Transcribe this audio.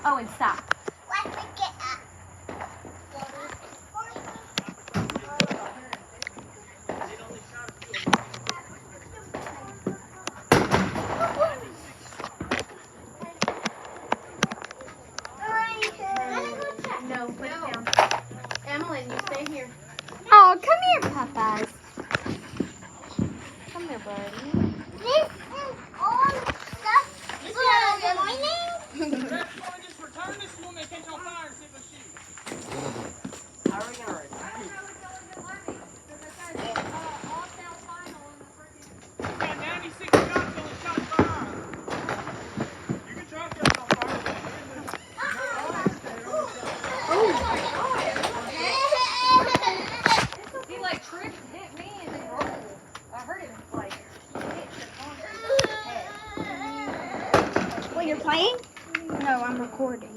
Oh, and stop. Let me get up. No, put it down. Emmeline, you stay here. Oh, come here, Popeyes. Come here, buddy. This is all stuff for morning. Just return this woman and catch on fire and see what she. He's got 96 shots on the shot fire. You can try to catch on fire. He like tripped, hit me, and then rolled. I heard him like hit the corner of his head. Well, you're playing? No, I'm recording.